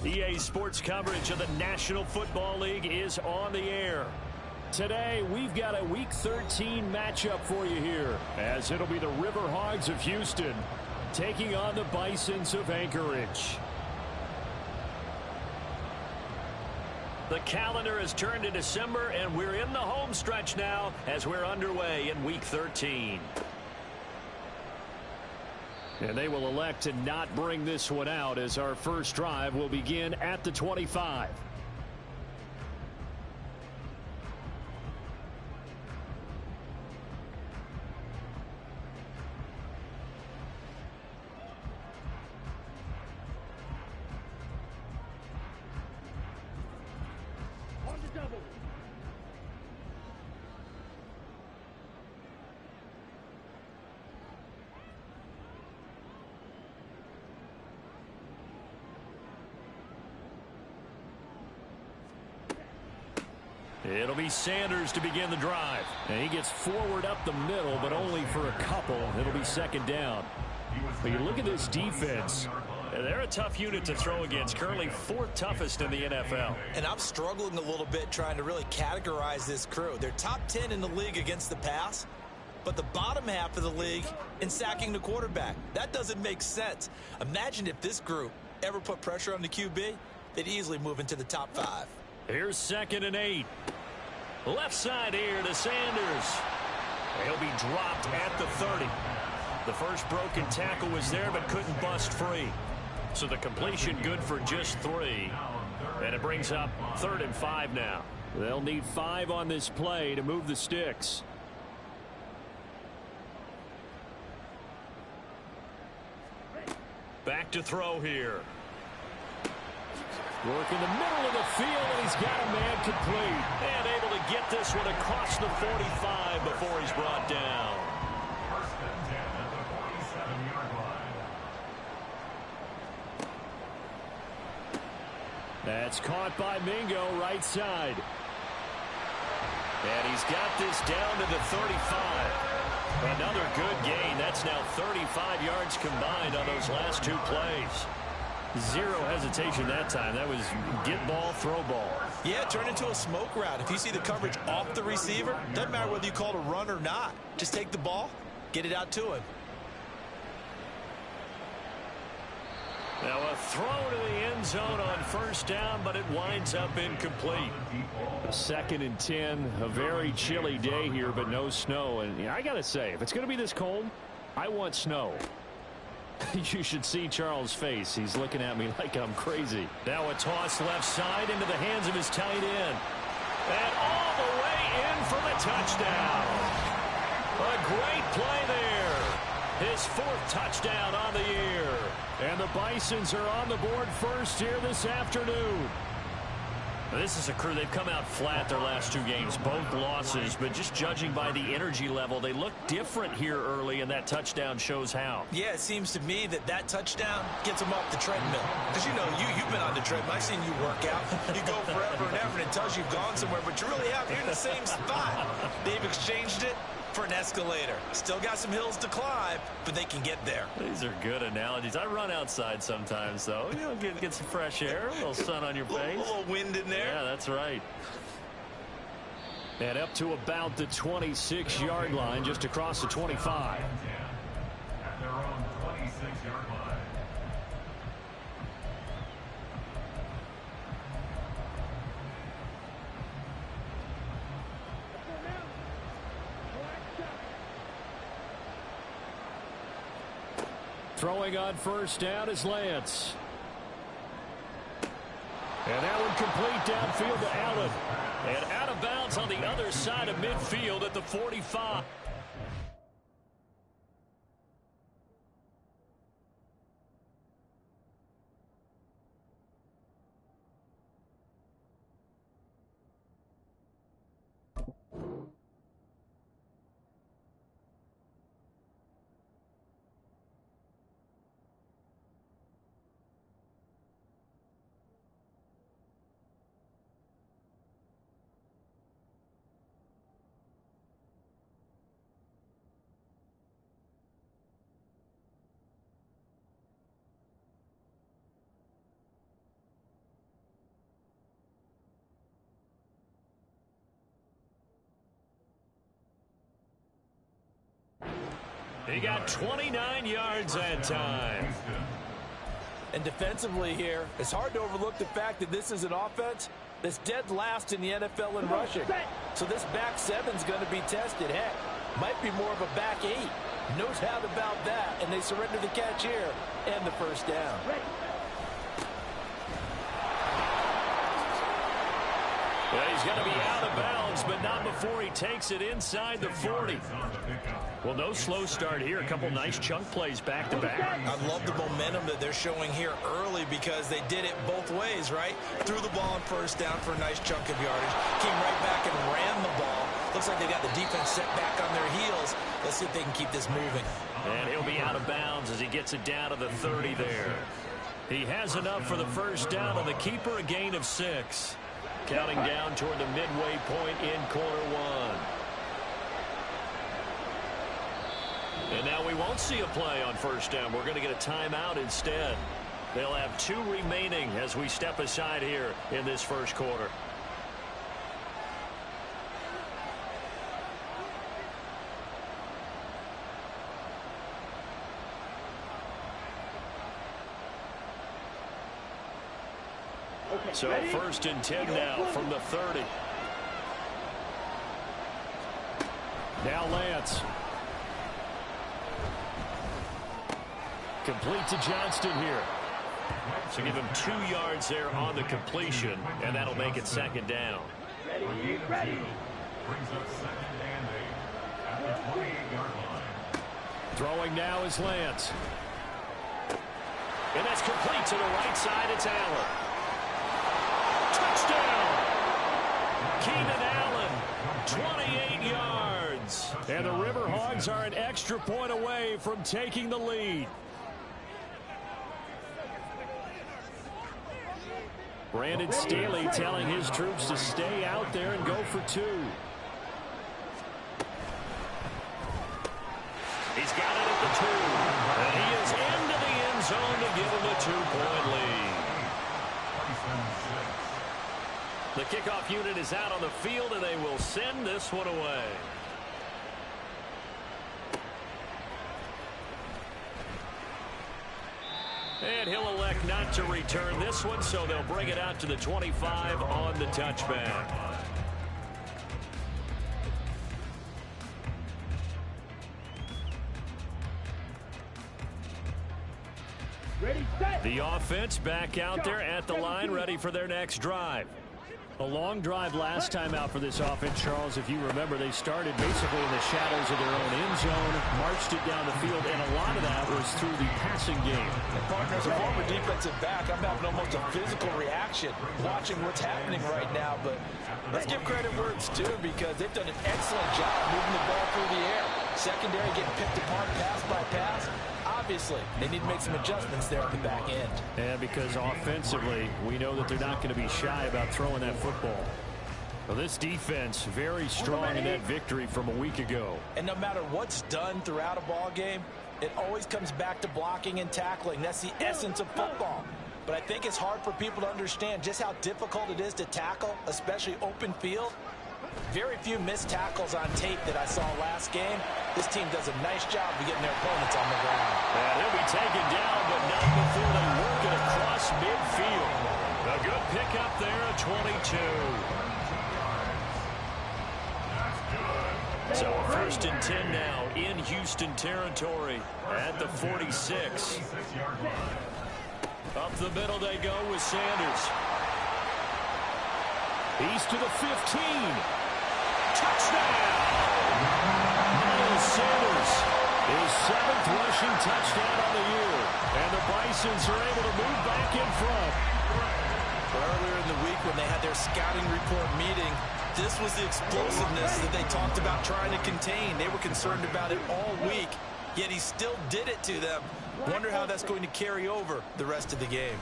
EA Sports coverage of the National Football League is on the air. Today, we've got a Week 13 matchup for you here, as it'll be the Riverhogs of Houston taking on the Bisons of Anchorage. The calendar has turned to December, and we're in the home stretch now as we're underway in Week 13. And they will elect to not bring this one out as our first drive will begin at the 25. It'll be Sanders to begin the drive. And he gets forward up the middle, but only for a couple. It'll be second down. But you look at this defense. They're a tough unit to throw against. Currently fourth toughest in the NFL. And I'm struggling a little bit trying to really categorize this crew. They're top 10 in the league against the pass, but the bottom half of the league in sacking the quarterback. That doesn't make sense. Imagine if this group ever put pressure on the QB, they'd easily move into the top 5. Here's 2nd and 8. Left side here to Sanders. He'll be dropped at the 30. The first broken tackle was there but couldn't bust free. So the completion good for just 3. And it brings up 3rd and 5 now. They'll need 5 on this play to move the sticks. Back to throw here. Work in the middle of the field, and he's got a man complete. And able to get this one across the 45 before he's brought down. First and 10 at the 47-yard line. That's caught by Mingo, right side. And he's got this down to the 35. Another good gain. That's now 35 yards combined on those last 2 plays. Zero hesitation that time. That was get ball, throw ball. Yeah, turn into a smoke route. If you see the coverage off the receiver, doesn't matter whether you call it a run or not. Just take the ball, get it out to him. Now a throw to the end zone on first down, but it winds up incomplete. 2nd and 10, a very chilly day here, but no snow. And I got to say, if it's going to be this cold, I want snow. You should see Charles' face. He's looking at me like I'm crazy. Now a toss left side into the hands of his tight end. And all the way in for the touchdown. A great play there. His 4th touchdown on the year. And the Bisons are on the board first here this afternoon. This is a crew, they've come out flat their last 2 games, both losses, but just judging by the energy level, they look different here early, and that touchdown shows how. Yeah, it seems to me that touchdown gets them off the treadmill. Because, you know, you've been on the treadmill. I've seen you work out. You go forever and ever, and it tells you you've gone somewhere, but you really have. You're in the same spot. They've exchanged it for an escalator. Still got some hills to climb, but they can get there. These are good analogies. I run outside sometimes, though. You know, get some fresh air, a little sun on your face. A little wind in there. Yeah, that's right. And up to about the 26-yard line, just across the 25. At their own 26-yard line. Throwing on first down is Lance. And that one complete downfield to Allen. And out of bounds on the other side of midfield at the 45. He got 29 yards that time. And defensively here, it's hard to overlook the fact that this is an offense that's dead last in the NFL in rushing. So this back seven's going to be tested. Heck, might be more of a back eight. No doubt about that. And they surrender the catch here and the first down. Well, he's going to be out of bounds, but not before he takes it inside the 40. Well, no slow start here. A couple nice chunk plays back-to-back. I love the momentum that they're showing here early because they did it both ways, right? Threw the ball on first down for a nice chunk of yardage. Came right back and ran the ball. Looks like they got the defense set back on their heels. Let's see if they can keep this moving. And he'll be out of bounds as he gets it down to the 30 there. He has enough for the first down on the keeper, a gain of 6. Counting down toward the midway point in quarter one. And now we won't see a play on first down. We're going to get a timeout instead. They'll have 2 remaining as we step aside here in this first quarter. So first and 10 now from the 30. Now Lance. Complete to Johnston here. So give him 2 yards there on the completion, and that'll make it second down. Ready. Brings up second and 8 at the 28-yard line. Throwing now is Lance. And that's complete to the right side. It's Allen. Touchdown! Keenan Allen, 28 yards. And the Riverhogs are an extra point away from taking the lead. Brandon Staley telling his troops to stay out there and go for 2. He's got it at the 2. And he is into the end zone to give him a 2-point lead. The kickoff unit is out on the field, and they will send this one away. And he'll elect not to return this one, so they'll bring it out to the 25 on the touchback. The offense back out there at the line, ready for their next drive. A long drive last time out for this offense, Charles. If you remember, they started basically in the shadows of their own end zone, marched it down the field, and a lot of that was through the passing game. And partner, as a former defensive back, I'm having almost a physical reaction watching what's happening right now. But let's give credit where it's due because they've done an excellent job moving the ball through the air. Secondary getting picked apart pass by pass. Obviously, they need to make some adjustments there at the back end. And because offensively, we know that they're not going to be shy about throwing that football. Well, this defense, very strong in that victory from a week ago. And no matter what's done throughout a ball game, it always comes back to blocking and tackling. That's the essence of football. But I think it's hard for people to understand just how difficult it is to tackle, especially open field. Very few missed tackles on tape that I saw last game. This team does a nice job of getting their opponents on the ground. And he'll be taken down, but not before they work it across midfield. A good pickup there at 22. So first and 10 now in Houston territory at the 46. Up the middle they go with Sanders. He's to the 15. Touchdown! Miles Sanders, his 7th rushing touchdown on the year. And the Bisons are able to move back in front. Earlier in the week when they had their scouting report meeting, this was the explosiveness that they talked about trying to contain. They were concerned about it all week, yet he still did it to them. Wonder how that's going to carry over the rest of the game.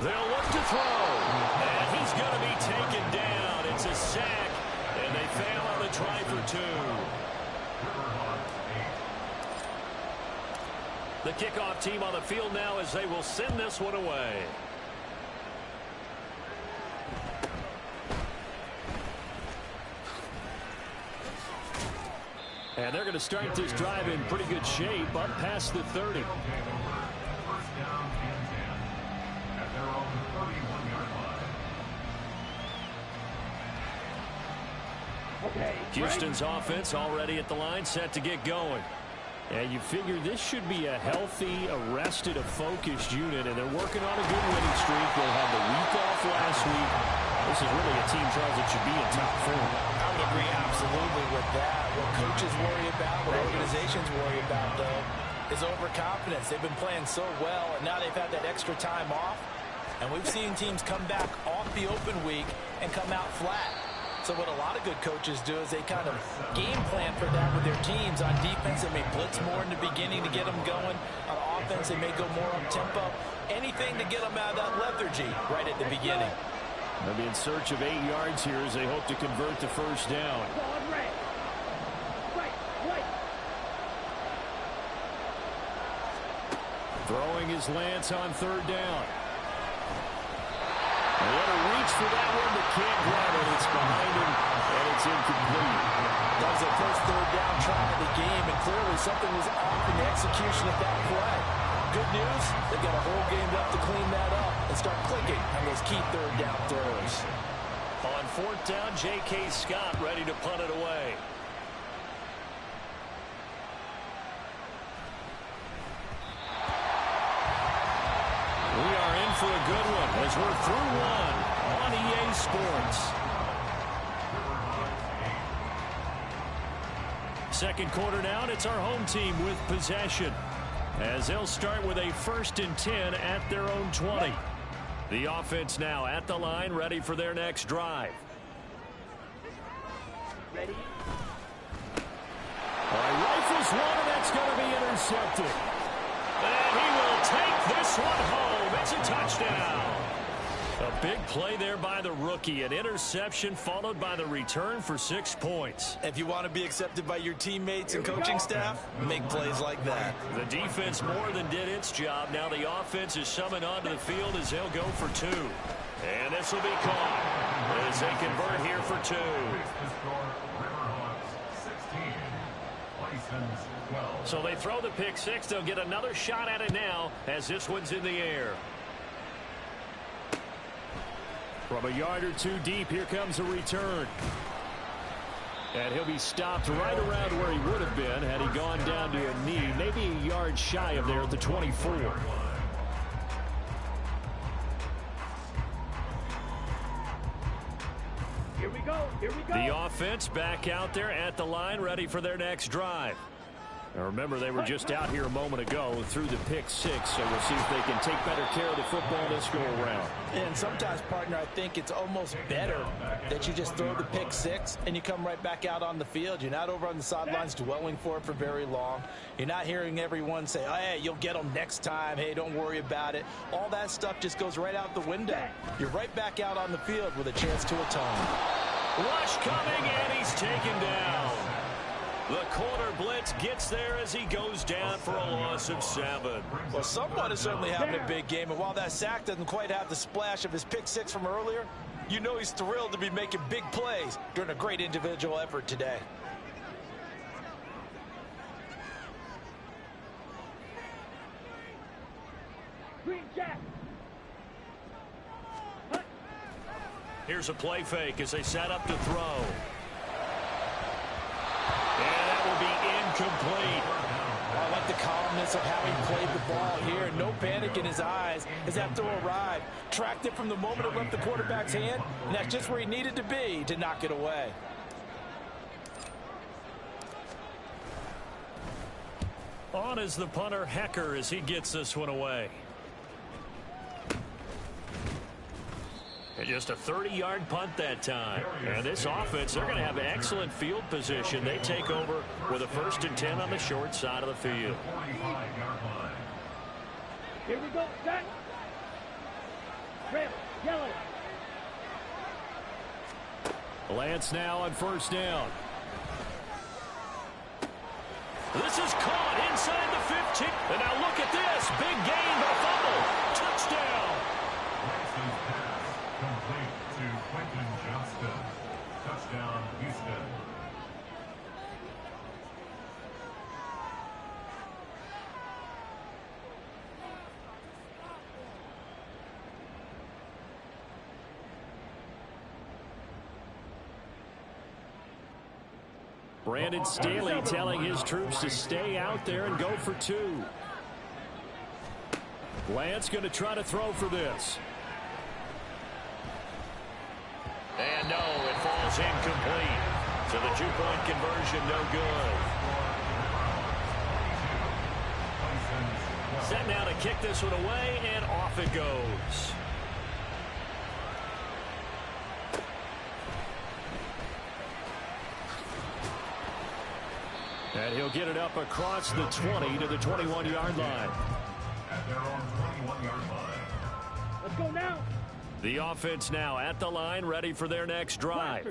They'll look to throw, and he's going to be taken down. It's a sack, and they fail on the try for 2. The kickoff team on the field now as they will send this one away. And they're going to start this drive in pretty good shape up past the 30. First down and 10 at their own 31-yard line. Okay. Houston's offense already at the line, set to get going. And you figure this should be a healthy, arrested, a focused unit, and they're working on a good winning streak. They had the week off last week. This is really a team, Charles, that should be in top form. I would agree absolutely with that. What coaches worry about, what organizations worry about, though, is overconfidence. They've been playing so well, and now they've had that extra time off. And we've seen teams come back off the open week and come out flat. So what a lot of good coaches do is they kind of game plan for that with their teams. On defense, they may blitz more in the beginning to get them going. On offense, they may go more up-tempo. Anything to get them out of that lethargy right at the beginning. They'll be in search of 8 yards here as they hope to convert the first down. Throwing his Lance on 3rd down. They had to reach for that one, but can't grab it. It's behind him, and it's incomplete. That was their first 3rd down try of the game, and clearly something was off in the execution of that play. Good news, they've got a whole game left to clean that up and start clicking on those key 3rd down throws. On 4th down, J.K. Scott ready to punt it away. We are in for a good one as we're through one on EA Sports. Second quarter now, and it's our home team with possession, as they'll start with a 1st and 10 at their own 20. The offense now at the line, ready for their next drive. Ready? All right, rifles one, and that's going to be intercepted. And he will take this one home. It's a touchdown. A big play there by the rookie. An interception followed by the return for 6 points. If you want to be accepted by your teammates and coaching staff, make plays like that. The defense more than did its job. Now the offense is summoned onto the field as they'll go for 2. And this will be caught as they convert here for 2. So they throw the pick 6. They'll get another shot at it now as this one's in the air. From a yard or 2 deep, here comes a return. And he'll be stopped right around where he would have been had he gone down to a knee, maybe a yard shy of there at the 24. Here we go. Here we go. The offense back out there at the line, ready for their next drive. Now remember, they were just out here a moment ago through the pick 6, so we'll see if they can take better care of the football this go around. And sometimes, partner, I think it's almost better that you just throw the pick 6 and you come right back out on the field. You're not over on the sidelines dwelling for it for very long. You're not hearing everyone say, oh, hey, you'll get them next time. Hey, don't worry about it. All that stuff just goes right out the window. You're right back out on the field with a chance to atone. Rush coming, and he's taken down. The corner blitz gets there as he goes down for a loss of 7. Well, someone is certainly having a big game, and while that sack doesn't quite have the splash of his pick 6 from earlier, you know he's thrilled to be making big plays during a great individual effort today. Green Jack. Here's a play fake as they set up to throw. incomplete. I like the calmness of how he played the ball here. No panic in his eyes as that throw arrived. Tracked it from the moment it left the quarterback's hand, and that's just where he needed to be to knock it away. On is the punter, Hecker, as he gets this one away. And just a 30-yard punt that time. And this offense, they're going to have excellent field position. They take over with a 1st and 10 on the short side of the field. Here we go, set. Red, yellow. Lance now on 1st down. This is caught inside the 15. And now look at this. Big gain, but fumble. Touchdown. Lanson's pass complete to Quentin Johnston. Touchdown, Houston. Brandon Staley telling his troops to stay out there and go for 2. Lance going to try to throw for this. And no, it falls incomplete. So the 2-point conversion no good. Set now to kick this one away, and off it goes. And he'll get it up across the 20 to the 21-yard line. At their own 21-yard line. Let's go now. The offense now at the line, ready for their next drive.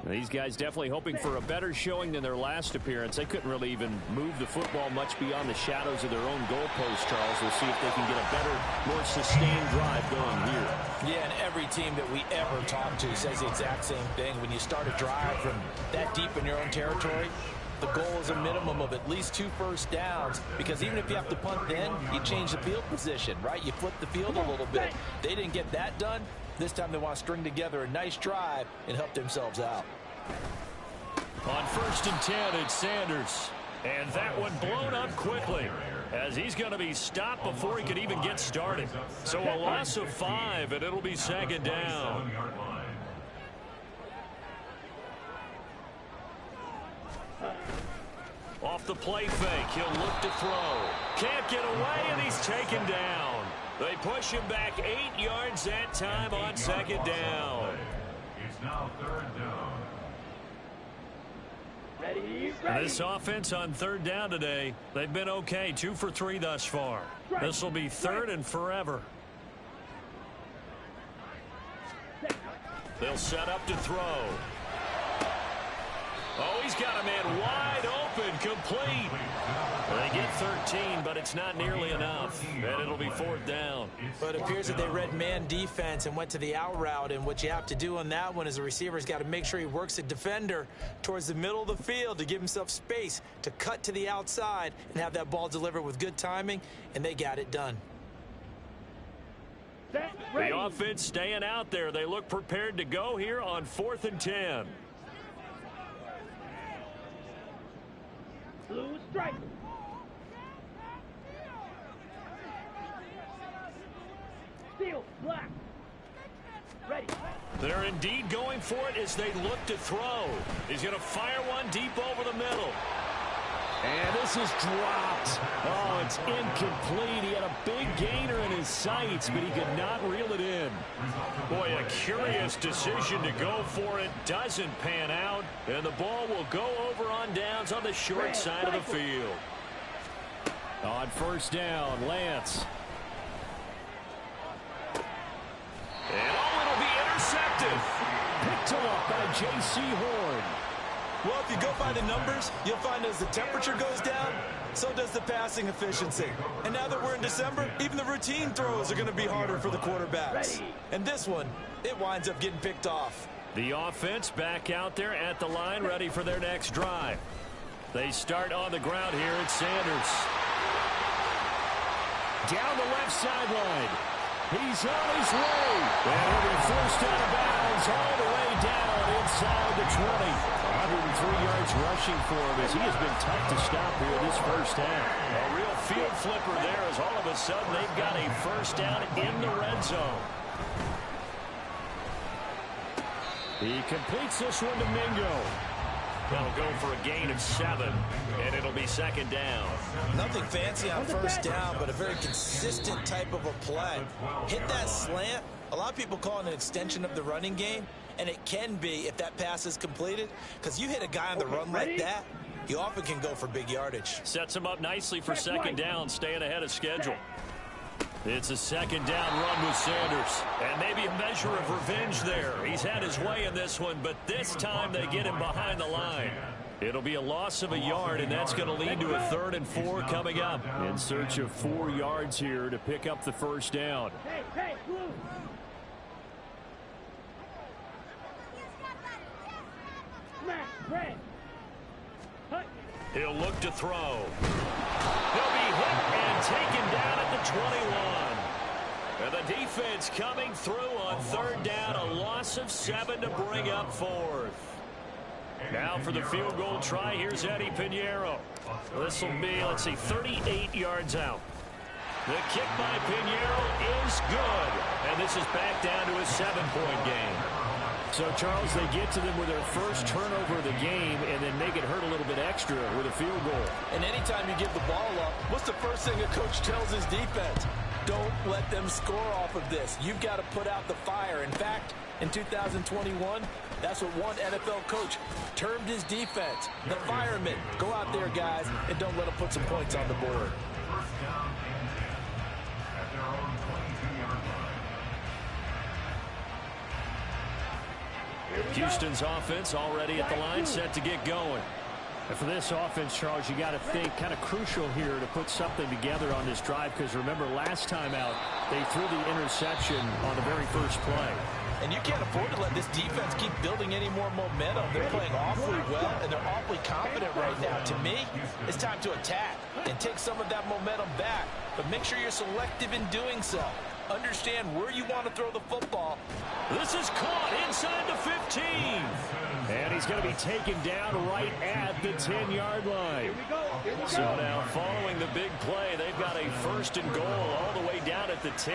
These guys definitely hoping for a better showing than their last appearance. They couldn't really even move the football much beyond the shadows of their own goalpost, Charles. We'll see if they can get a better, more sustained drive going here. Yeah, and every team that we ever talk to says the exact same thing. When you start a drive from that deep in your own territory, the goal is a minimum of at least 2 first downs, because even if you have to punt then, you change the field position, right? You flip the field a little bit. They didn't get that done. This time they want to string together a nice drive and help themselves out. On 1st and 10, it's Sanders. And that one blown up quickly, as he's going to be stopped before he could even get started. So a loss of 5, and it'll be 2nd down. Off the play fake, he'll look to throw. Can't get away, and he's taken down. They push him back 8 yards that time on 2nd down. It's now 3rd down. Ready. This offense on 3rd down today, they've been okay, 2 for 3 thus far. This will be 3rd and forever. They'll set up to throw. Oh, he's got a man wide open, complete. They get 13, but it's not nearly enough, and it'll be 4th down. But it appears that they read man defense and went to the out route, and what you have to do on that one is the receiver's got to make sure he works the defender towards the middle of the field to give himself space to cut to the outside and have that ball delivered with good timing, and they got it done. The offense staying out there. They look prepared to go here on 4th and 10. Blue strike. Steel, black. Ready. They're indeed going for it as they look to throw. He's going to fire one deep over the middle. And this is dropped. Oh, it's incomplete. He had a big gainer in his sights, but he could not reel it in. Boy, a curious decision to go for it. Doesn't pan out, and the ball will go over on downs on the short side of the field. On 1st down, Lance. And oh, it'll be intercepted. Picked off by J.C. Horn. Well, if you go by the numbers, you'll find as the temperature goes down, so does the passing efficiency. And now that we're in December, even the routine throws are going to be harder for the quarterbacks. And this one, it winds up getting picked off. The offense back out there at the line, ready for their next drive. They start on the ground here. It's Sanders. Down the left sideline. He's on his way. And he'll be forced out of bounds all the way down inside the 20. yards rushing for him as he has been tough to stop here this first half. A real field flipper there as all of a sudden they've got a first down in the red zone. He completes this one to Mingo. That'll go for a gain of 7, and it'll be second down. Nothing fancy on first down, but a very consistent type of a play. Hit that slant. A lot of people call it an extension of the running game, and it can be if that pass is completed, because you hit a guy on the run like that, he often can go for big yardage. Sets him up nicely for second down, staying ahead of schedule. It's a second down run with Sanders. And maybe a measure of revenge there. He's had his way in this one, but this time they get him behind the line. It'll be a loss of a yard, and that's going to lead to a 3rd and 4 coming up. In search of 4 yards here to pick up the first down. Hey, Blue. Smash, Brad. Hut. He'll look to throw. He'll be hit and taken down at the 21. And the defense coming through on 3rd down. A loss of 7 to bring up 4th. Now for the field goal try, here's Eddie Pinheiro. This will be, let's see, 38 yards out. The kick by Pinheiro is good. And this is back down to a 7-point game. So, Charles, they get to them with their first turnover of the game and then make it hurt a little bit extra with a field goal. And anytime you give the ball up, what's the first thing a coach tells his defense? Don't let them score off of this. You've got to put out the fire. In fact, in 2021, that's what one NFL coach termed his defense. The firemen. Go out there, guys, and don't let them put some points on the board. First down and 10 at their own 22-yard line. Houston's offense already at the line, set to get going. And for this offense, Charles, you got to think kind of crucial here to put something together on this drive, because remember last time out they threw the interception on the very first play. And you can't afford to let this defense keep building any more momentum. They're playing awfully well, and they're awfully confident right now. To me, it's time to attack and take some of that momentum back. But make sure you're selective in doing so. Understand where you want to throw the football. This is caught inside the 15. And he's going to be taken down right at the 10-yard line. Here we go. So now following the big play, they've got a 1st and goal all the way down at the 10.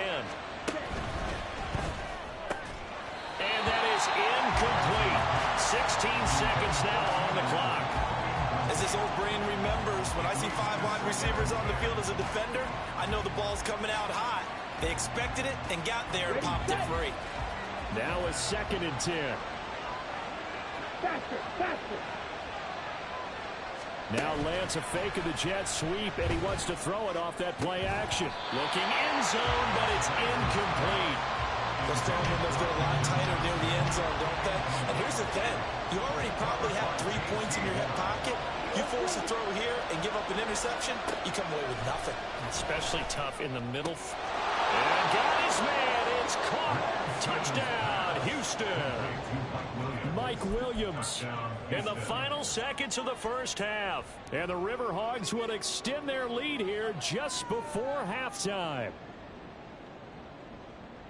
And that is incomplete. 16 seconds now on the clock. As this old brain remembers, when I see 5 wide receivers on the field as a defender, I know the ball's coming out high. They expected it and got there and popped it free. Now a 2nd and 10. Faster, faster. Now Lance a fake of the jet sweep, and he wants to throw it off that play action. Looking end zone, but it's incomplete. Those throwing windows get a lot tighter near the end zone, don't they? And here's the thing. You already probably have 3 points in your hip pocket. You force a throw here and give up an interception, you come away with nothing. Especially tough in the middle. And got his man. It's caught. Touchdown, Houston. Mike Williams in the final seconds of the first half. And the Riverhogs will extend their lead here just before halftime.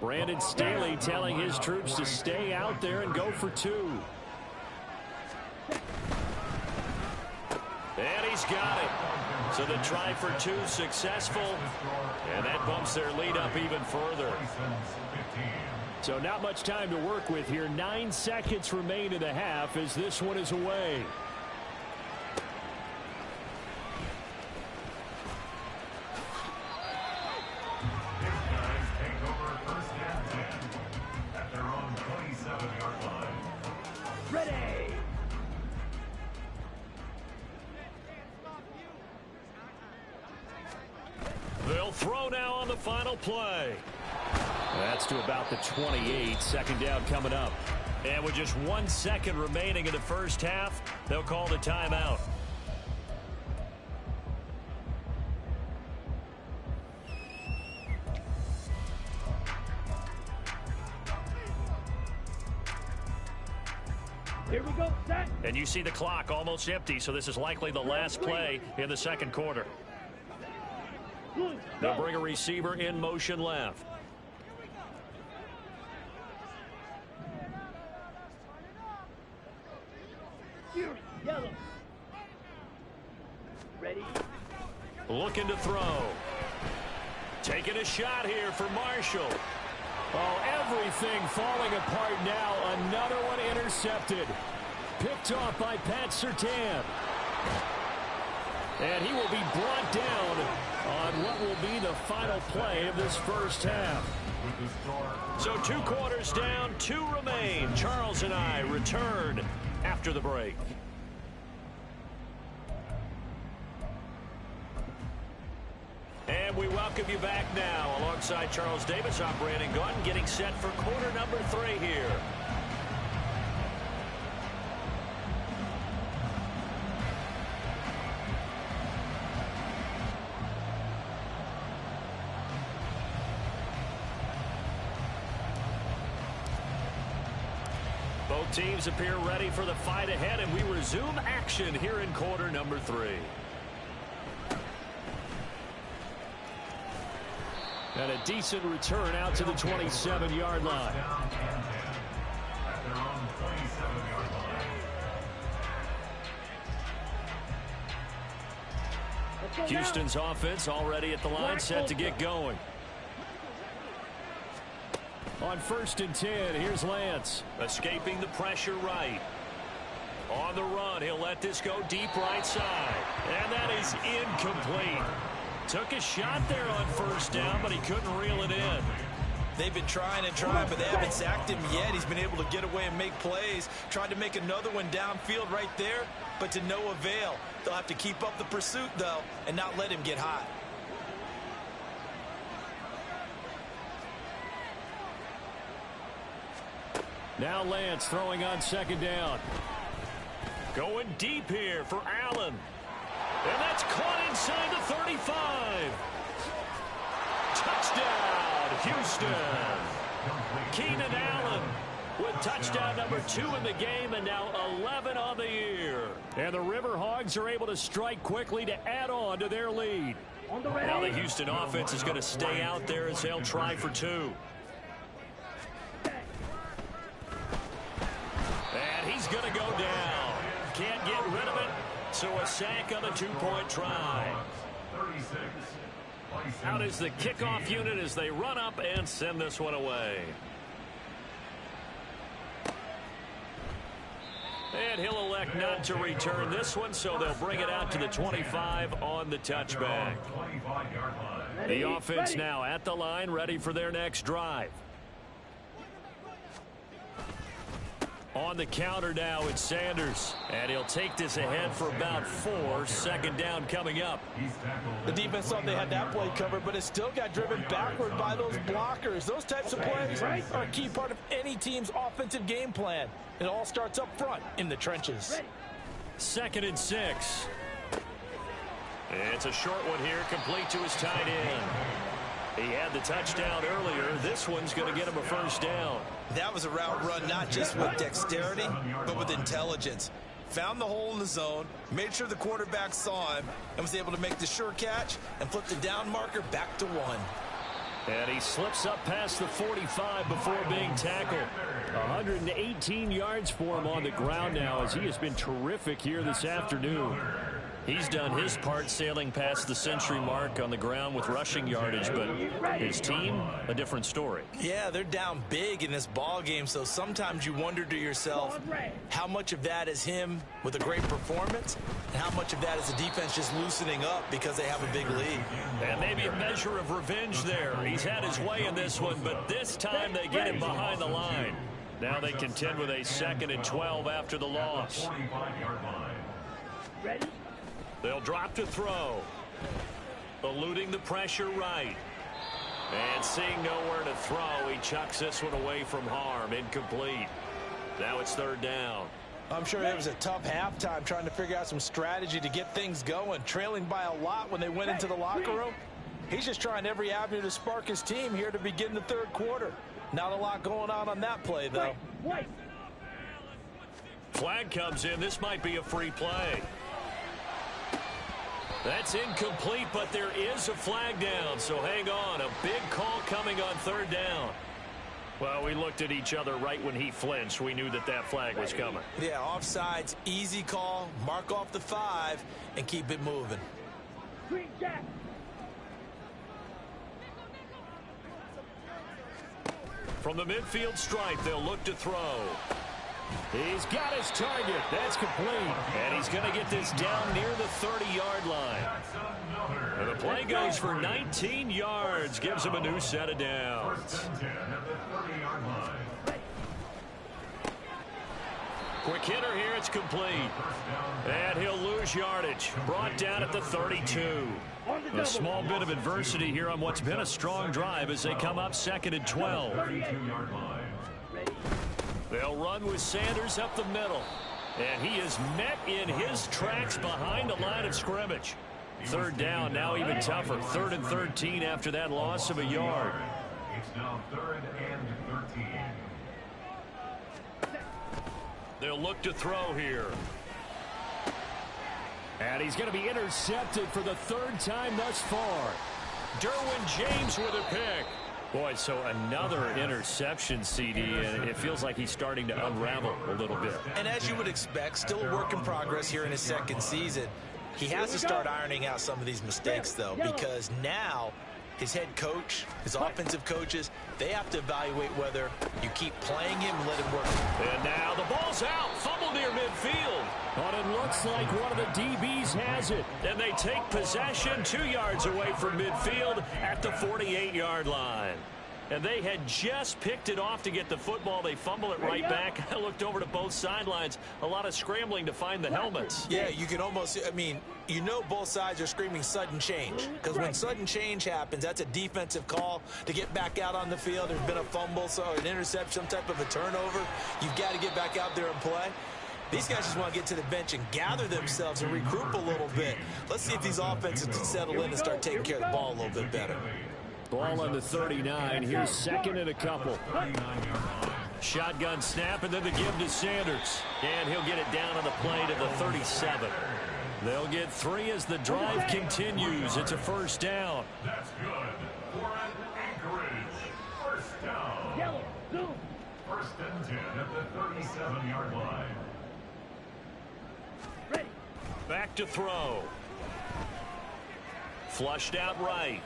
Brandon Staley telling his troops to stay out there and go for 2. And he's got it. So the try for 2 successful. And that bumps their lead up even further. So not much time to work with here. 9 seconds remain in the half as this one is away. Ready. They'll throw now on the final play. That's to about the 28. 2nd down coming up. And with just 1 second remaining in the first half, they'll call the timeout. Here we go, set. And you see the clock almost empty, so this is likely the last play in the 2nd quarter. They'll bring a receiver in motion left. Yellow. Ready. Looking to throw. Taking a shot here for Marshall. Oh, everything falling apart now. Another one intercepted. Picked off by Pat Surtain. And he will be brought down on what will be the final play of this first half. So 2 quarters down, 2 remain. Charles and I return after the break. And we welcome you back now alongside Charles Davis. I'm Brandon Gaudin getting set for quarter number 3 here. Both teams appear ready for the fight ahead, and we resume action here in quarter number 3. And a decent return out to the 27-yard line. Houston's offense already at the line, set to get going. On 1st and 10, here's Lance. Escaping the pressure right. On the run, he'll let this go deep right side. And that is incomplete. Took a shot there on 1st down, but he couldn't reel it in. They've been trying and trying, but they haven't sacked him yet. He's been able to get away and make plays. Tried to make another one downfield right there, but to no avail. They'll have to keep up the pursuit, though, and not let him get hot. Now Lance throwing on 2nd down. Going deep here for Allen. And that's caught inside the 35. Touchdown, Houston. Keenan Allen with touchdown number 2 in the game, and now 11 on the year. And the Riverhogs are able to strike quickly to add on to their lead. Now the Houston offense is going to stay out there as they'll try for 2. And he's going to go down. Can't get rid of it. So a sack on a 2-point try. Out is the kickoff unit as they run up and send this one away. And he'll elect not to return this one, so they'll bring it out to the 25 on the touchback. The offense now at the line, ready for their next drive. On the counter now, it's Sanders. And he'll take this ahead for about 4. 2nd down coming up. The defense thought they had that play covered, but it still got driven backward by those blockers. Those types of plays are a key part of any team's offensive game plan. It all starts up front in the trenches. 2nd and 6. It's a short one here, complete to his tight end. He had the touchdown earlier. This one's going to get him a 1st down. That was a route run not just with dexterity, but with intelligence. Found the hole in the zone, made sure the quarterback saw him, and was able to make the sure catch and flip the down marker back to 1. And he slips up past the 45 before being tackled. 118 yards for him on the ground now, as he has been terrific here this afternoon. He's done his part sailing past the century mark on the ground with rushing yardage, but his team, a different story. Yeah, they're down big in this ball game, so sometimes you wonder to yourself how much of that is him with a great performance and how much of that is the defense just loosening up because they have a big lead. And maybe a measure of revenge there. He's had his way in this one, but this time they get him behind the line. Now they contend with a 2nd and 12 after the loss. Ready? They'll drop to throw. Eluding the pressure right. And seeing nowhere to throw, he chucks this one away from harm. Incomplete. Now it's 3rd down. I'm sure it was a tough halftime trying to figure out some strategy to get things going. Trailing by a lot when they went into the locker room. He's just trying every avenue to spark his team here to begin the 3rd quarter. Not a lot going on that play, though. Flag comes in. This might be a free play. That's incomplete, but there is a flag down, so hang on. A big call coming on 3rd down. Well, we looked at each other right when he flinched. We knew that that flag was coming. Yeah, offsides, easy call. Mark off the 5 and keep it moving. Green jack. From the midfield stripe, they'll look to throw. He's got his target. That's complete. And he's going to get this down near the 30-yard line. And the play goes for 19 yards. Gives him a new set of downs. Quick hitter here. It's complete. And he'll lose yardage. Brought down at the 32. A small bit of adversity here on what's been a strong drive as they come up 2nd and 12. They'll run with Sanders up the middle. And he is met in his tracks behind the line of scrimmage. 3rd down, now even tougher. 3rd and 13 after that loss of a yard. It's now 3rd and 13. They'll look to throw here. And he's going to be intercepted for the 3rd time thus far. Derwin James with a pick. Boy, so another interception, CD, and it feels like he's starting to unravel a little bit. And as you would expect, still a work in progress here in his 2nd season. He has to start ironing out some of these mistakes, though, because now his head coach, his offensive coaches, they have to evaluate whether you keep playing him and let him work. And now the ball's out. Fumble near midfield. But it looks like one of the DBs has it. And they take possession 2 yards away from midfield at the 48-yard line. And they had just picked it off to get the football. They fumble it right back. I looked over to both sidelines. A lot of scrambling to find the helmets. Yeah, you can almost, I mean, you know both sides are screaming sudden change. Because when sudden change happens, that's a defensive call to get back out on the field. There's been a fumble, so an interception, some type of a turnover. You've got to get back out there and play. These guys just want to get to the bench and gather themselves and regroup a little bit. Let's see if these offenses can settle in and start taking care of the ball a little bit better. Ball on the 39. Here's 2nd and a couple. Shotgun snap and then the give to Sanders. And he'll get it down on the play to the 37. They'll get 3 as the drive continues. It's a 1st down. That's good. For an Anchorage. 1st down. Yellow. Zoom. 1st and 10 at the 37-yard line. Ready. Back to throw. Flushed out right.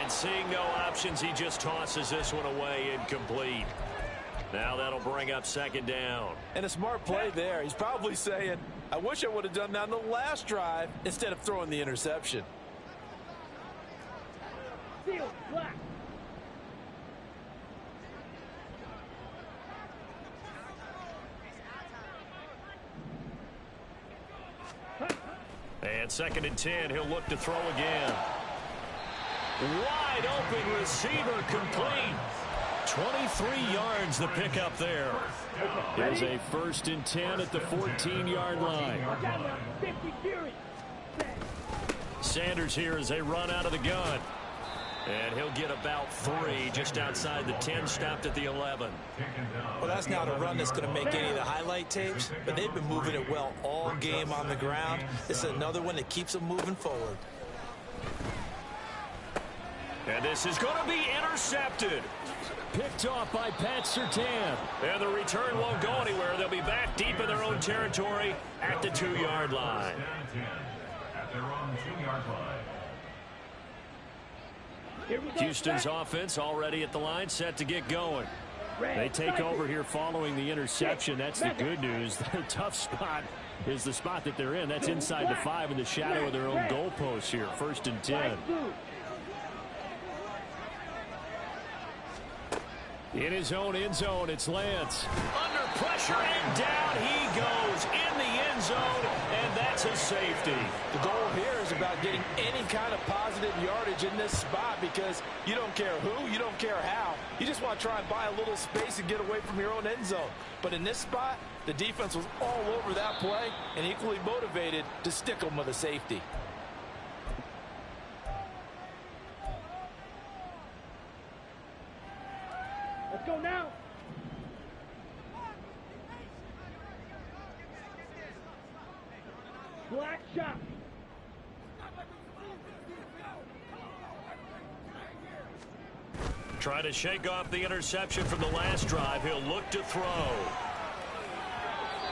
And seeing no options, he just tosses this one away, incomplete. Now that'll bring up 2nd down. And a smart play there. He's probably saying, I wish I would have done that on the last drive instead of throwing the interception. Seal. Black. And 2nd and 10, he'll look to throw again. Wide open receiver complete. 23 yards the pickup there. There's a 1st and 10 at the 14-yard line. 50 Fury. Sanders here as they run out of the gun. And he'll get about 3 just outside the 10, stopped at the 11. Well, that's not a run that's going to make any of the highlight tapes, but they've been moving it well all game on the ground. This is another one that keeps them moving forward. And this is going to be intercepted. Picked off by Pat Surtain. And the return won't go anywhere. They'll be back deep in their own territory at the 2-yard line. At their own 2-yard line. Houston's offense already at the line, set to get going. They take over here following the interception. That's the good news. The tough spot is the spot that they're in. That's inside the 5 in the shadow of their own goalpost here. 1st and 10. In his own end zone, it's Lance. Under pressure, and down he goes in the end zone, and that's a safety. The goal here is about getting any kind of positive yardage in this spot because you don't care who, you don't care how. You just want to try and buy a little space and get away from your own end zone. But in this spot, the defense was all over that play and equally motivated to stick them with a safety. Let's go now. Black shot. Trying to shake off the interception from the last drive. He'll look to throw.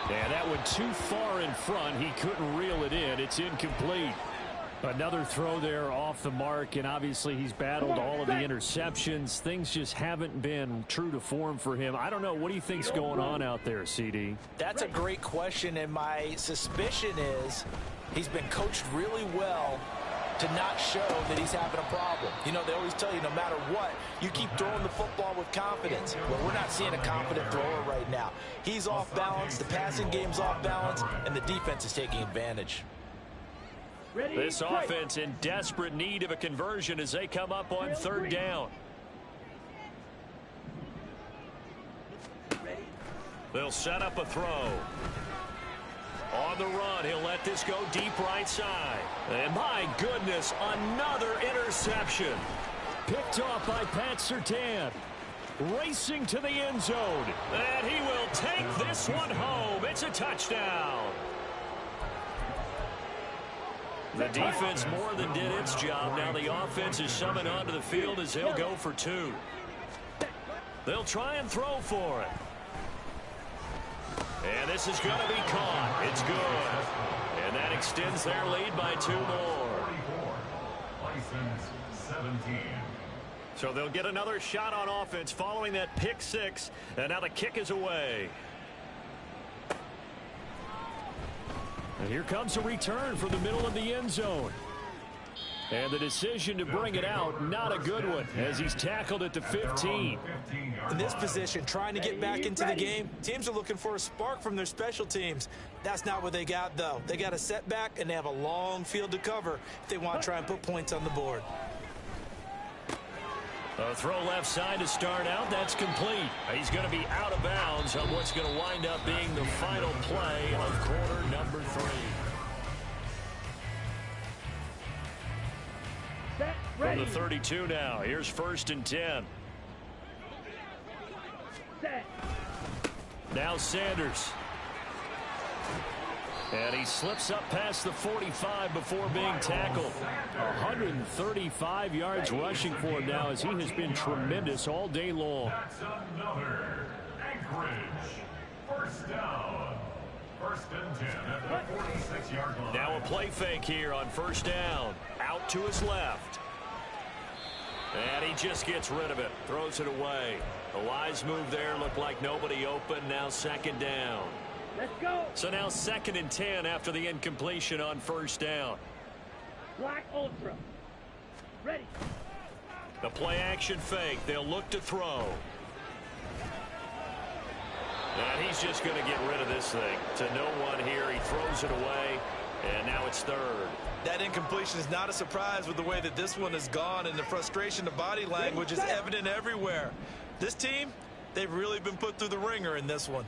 And that went too far in front. He couldn't reel it in. It's incomplete. Another throw there off the mark, and obviously he's battled all of the interceptions. Things just haven't been true to form for him. I don't know. What do you think's going on out there, CD? That's a great question, and my suspicion is he's been coached really well to not show that he's having a problem. You know, they always tell you no matter what, you keep throwing the football with confidence. Well, we're not seeing a confident thrower right now. He's off balance, the passing game's off balance, and the defense is taking advantage. This offense in desperate need of a conversion as they come up on third down. They'll set up a throw. On the run, he'll let this go deep right side. And my goodness, another interception. Picked off by Pat Surtain. Racing to the end zone. And he will take this one home. It's a touchdown. The defense more than did its job. Now the offense is summoned onto the field as they'll go for two. They'll try and throw for it. And this is going to be caught. It's good. And that extends their lead by 2 more. License 17. So they'll get another shot on offense following that pick six. And now the kick is away. And here comes a return from the middle of the end zone. And the decision to bring it out, not a good one, as he's tackled at the 15. In this position, trying to get back into the game, teams are looking for a spark from their special teams. That's not what they got, though. They got a setback, and they have a long field to cover if they want to try and put points on the board. A throw left side to start out. That's complete. He's going to be out of bounds on what's going to wind up being the final play of quarter number 3. From the 32 now. Here's 1st and 10. Now Sanders. And he slips up past the 45 before being tackled. 135 yards rushing for him now as he has been tremendous all day long. That's another Anchorage. First down. 1st and 10 at the 46-yard line. Now a play fake here on 1st down. Out to his left. And he just gets rid of it. Throws it away. A wise move there. Looked like nobody open. Now 2nd down. Let's go. So now 2nd and 10 after the incompletion on 1st down. Black Ultra. Ready. The play action fake. They'll look to throw. And he's just going to get rid of this thing. To no one here. He throws it away. And now it's 3rd. That incompletion is not a surprise with the way that this one has gone, and the frustration, the body language is evident everywhere. This team, they've really been put through the ringer in this one.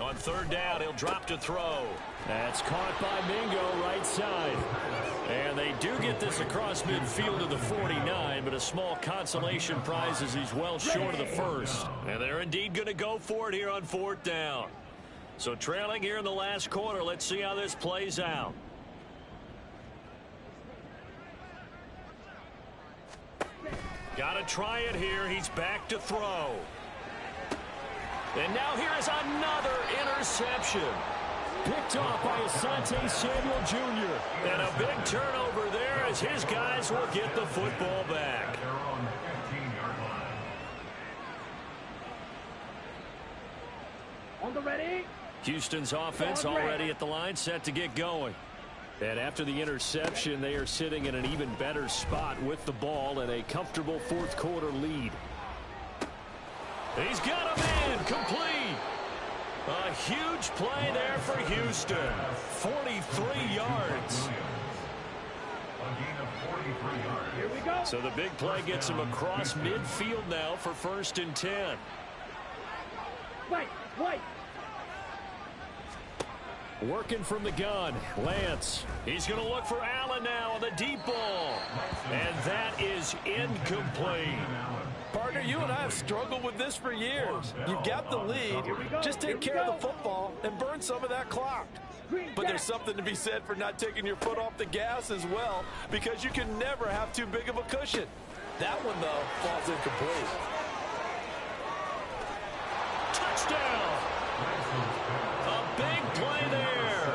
On 3rd down, he'll drop to throw. That's caught by Mingo, right side. And they do get this across midfield to the 49, but a small consolation prize as he's well short of the 1st. And they're indeed going to go for it here on 4th down. So trailing here in the last quarter, let's see how this plays out. Got to try it here. He's back to throw. And now here is another interception. Picked off by Asante Samuel Jr. And a big turnover there as his guys will get the football back. They're on the 15-yard line. On the ready. Houston's offense already at the line, set to get going. And after the interception, they are sitting in an even better spot with the ball and a comfortable 4th quarter lead. He's got him in, complete. A huge play there for Houston. 43 yards. A gain of 43 yards. Here we go. So the big play gets him across midfield now for 1st and 10. White. Working from the gun, Lance. He's going to look for Allen now on the deep ball. And that is incomplete. Partner, you and I have struggled with this for years. You've got the lead. Just take care of the football and burn some of that clock. But there's something to be said for not taking your foot off the gas as well, because you can never have too big of a cushion. That one, though, falls incomplete. Touchdown! A big play there.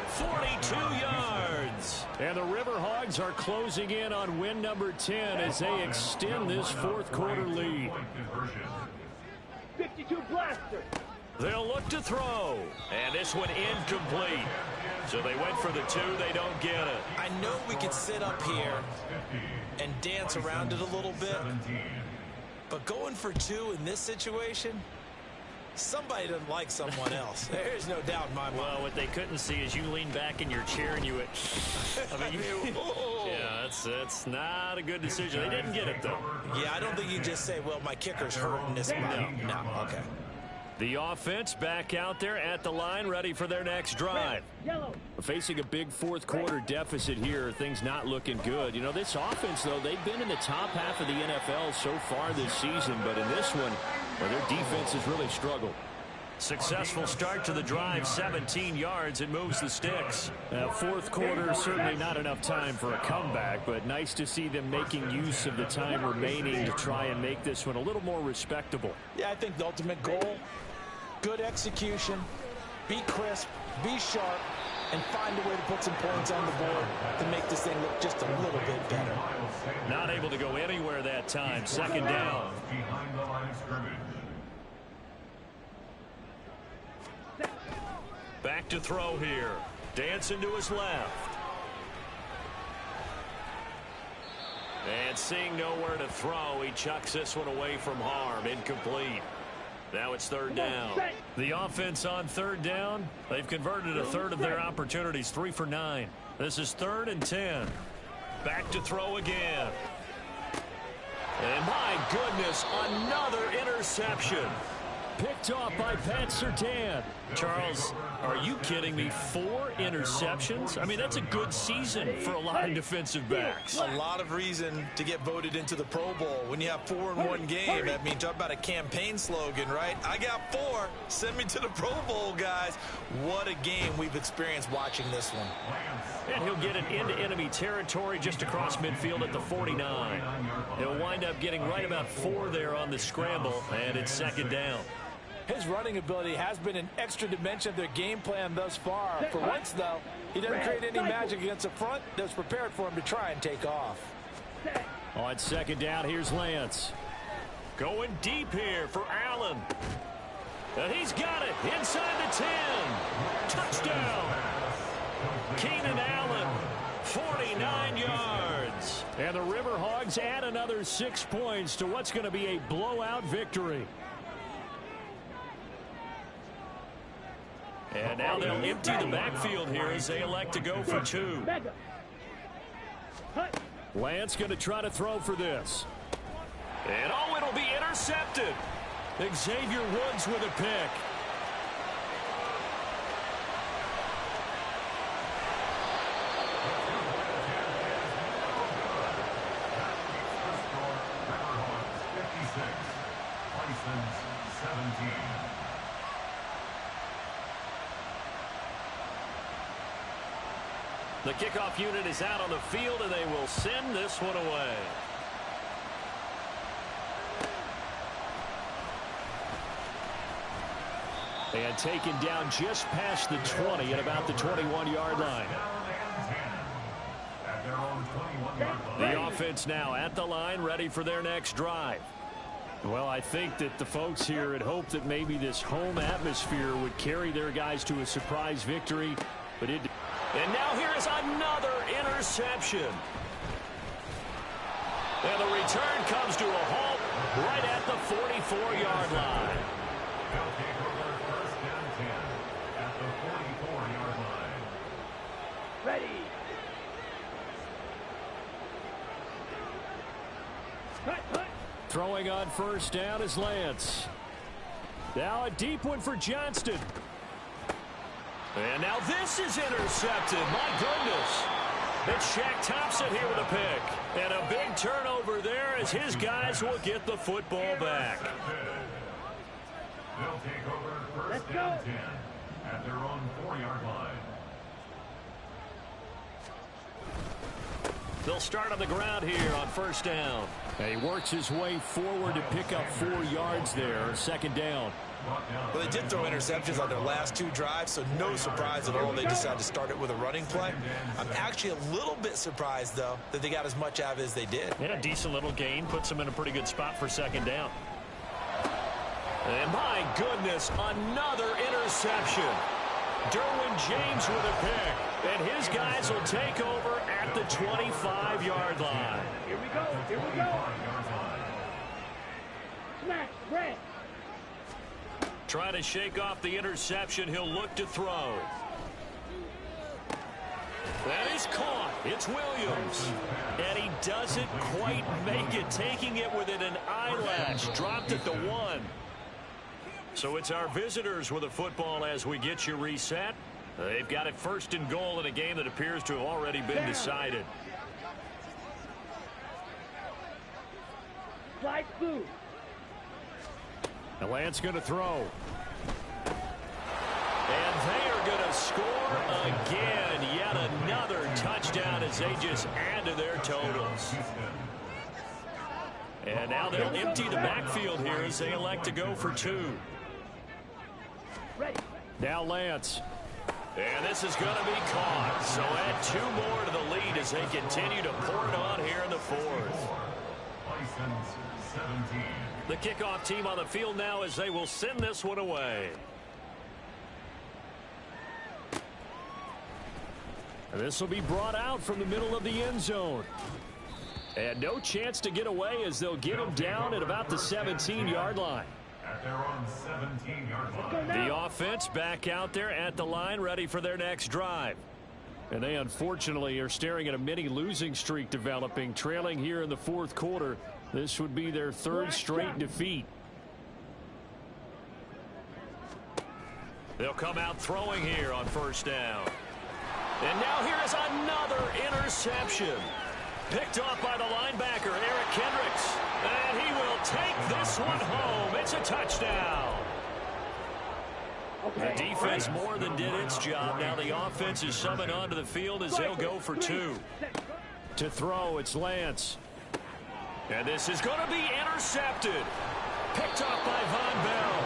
42 yards. And the Riverhogs are closing in on win number 10 as they extend this fourth quarter lead. 52 blaster. They'll look to throw. And this one incomplete. So they went for the 2. They don't get it. I know we could sit up here and dance around it a little bit, but going for 2 in this situation, somebody doesn't like someone else. There's no doubt in my mind. Well, what they couldn't see is you lean back in your chair and you went, I mean, yeah, that's not a good decision. They didn't get it, though. Yeah, I don't think you just say, well, my kicker's hurting this one. No, okay. The offense back out there at the line, ready for their next drive. Yellow. Facing a big fourth quarter deficit here, things not looking good. You know, this offense, though, they've been in the top half of the NFL so far this season, but in this one, well, their defense has really struggled. Successful start to the drive, 17 yards, and moves the sticks. Fourth quarter, certainly not enough time for a comeback, but nice to see them making use of the time remaining to try and make this one a little more respectable. Yeah, I think the ultimate goal, good execution, be crisp, be sharp, and find a way to put some points on the board to make this thing look just a little bit better. Not able to go anywhere that time. Second down. Behind the line of scrimmage. Back to throw here. Dancing to his left. And seeing nowhere to throw, he chucks this one away from harm. Incomplete. Now it's third down. The offense on third down, they've converted a third of their opportunities, 3 for 9. This is 3rd and 10. Back to throw again. And my goodness, another interception. Picked off by Pat Surtain. Charles, are you kidding me? 4 interceptions? I mean, that's a good season for a lot of defensive backs. A lot of reason to get voted into the Pro Bowl. When you have 4 in one game, I mean, talk about a campaign slogan, right? I got 4. Send me to the Pro Bowl, guys. What a game we've experienced watching this one. And he'll get it into enemy territory just across midfield at the 49. He'll wind up getting right about 4 there on the scramble, and it's second down. His running ability has been an extra dimension of their game plan thus far. For once, though, he doesn't create any magic against the front that's prepared for him to try and take off. On second down, here's Lance. Going deep here for Allen. And he's got it inside the 10. Touchdown. Keenan Allen, 49 yards. And the Riverhogs add another 6 points to what's going to be a blowout victory. And now they'll empty the backfield here as they elect to go for 2. Lance going to try to throw for this. And oh, it'll be intercepted. Xavier Woods with a pick. The kickoff unit is out on the field, and they will send this one away. And taken down just past the 20 at about the 21-yard line. The offense now at the line, ready for their next drive. Well, I think that the folks here had hoped that maybe this home atmosphere would carry their guys to a surprise victory, but it... And now here is another interception. And the return comes to a halt right at the 44-yard line. They'll take over first and 10 at the 44-yard line. Ready. Cut. Throwing on first down is Lance. Now a deep one for Johnston. And now this is intercepted. My goodness. It's Shaq Thompson here with a pick. And a big turnover there as his guys will get the football back. They'll take over first and 10 at their own 4-yard line. They'll start on the ground here on first down. And he works his way forward to pick up 4 yards there. Second down. Well, they did throw interceptions on their last 2 drives, so no surprise at all they decided to start it with a running play. I'm actually a little bit surprised, though, that they got as much out of it as they did. Yeah, decent little gain. Puts them in a pretty good spot for second down. And my goodness, another interception. Derwin James with a pick. And his guys will take over at the 25-yard line. Here we go. Here we go. Smash, red. Trying to shake off the interception. He'll look to throw. That is caught. It's Williams. And he doesn't quite make it, taking it within an eyelash. Dropped at the 1. So it's our visitors with a football as we get you reset. They've got it first and goal in a game that appears to have already been decided. Slide through. And Lance going to throw. And they are going to score again. Yet another touchdown as they just add to their totals. And now they'll empty the backfield here as they elect to go for 2. Ready. Now Lance. And this is going to be caught. So add 2 more to the lead as they continue to pour it on here in the 4th. The kickoff team on the field now as they will send this one away. And this will be brought out from the middle of the end zone. And no chance to get away as they'll get him down at about the 17-yard line. At their own 17-yard line. The offense back out there at the line, ready for their next drive. And they unfortunately are staring at a mini losing streak developing, trailing here in the 4th quarter. This would be their 3rd straight defeat. They'll come out throwing here on first down. And now here is another interception. Picked off by the linebacker, Eric Kendricks. And he will take this one home. It's a touchdown. The defense more than did its job. Now the offense is summoned onto the field as they'll go for 2. To throw, it's Lance. And this is going to be intercepted. Picked off by Von Bell.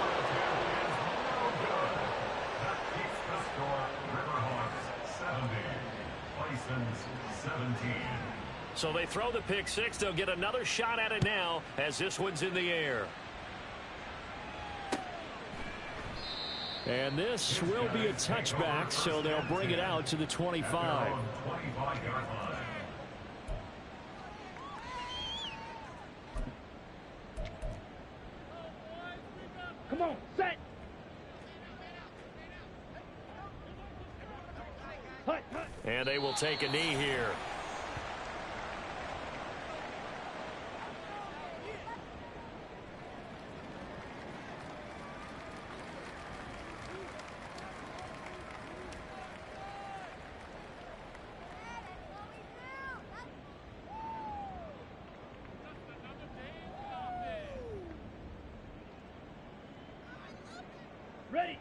That keeps the score. Riverhawks 70. Bisons 17. So they throw the pick 6. They'll get another shot at it now as this one's in the air. And this will be a touchback, so they'll bring it out to the 25. 25-yard line. Come on, set. Hut, hut. And they will take a knee here. Ready.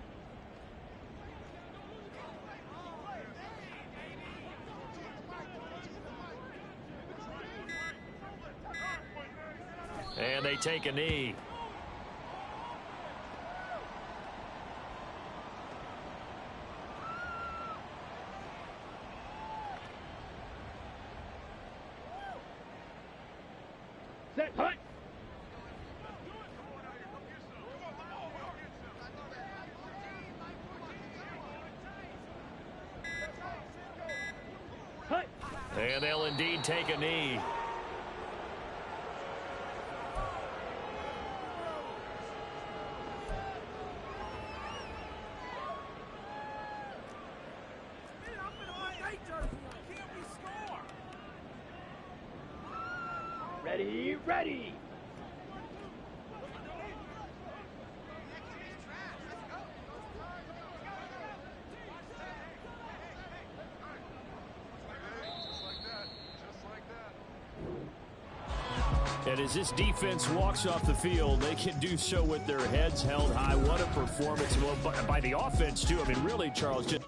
And they take a knee. Set, hut. Hut. And they'll indeed take a knee. Ready, ready. And as this defense walks off the field, they can do so with their heads held high. What a performance by the offense, too. I mean, really, Charles, just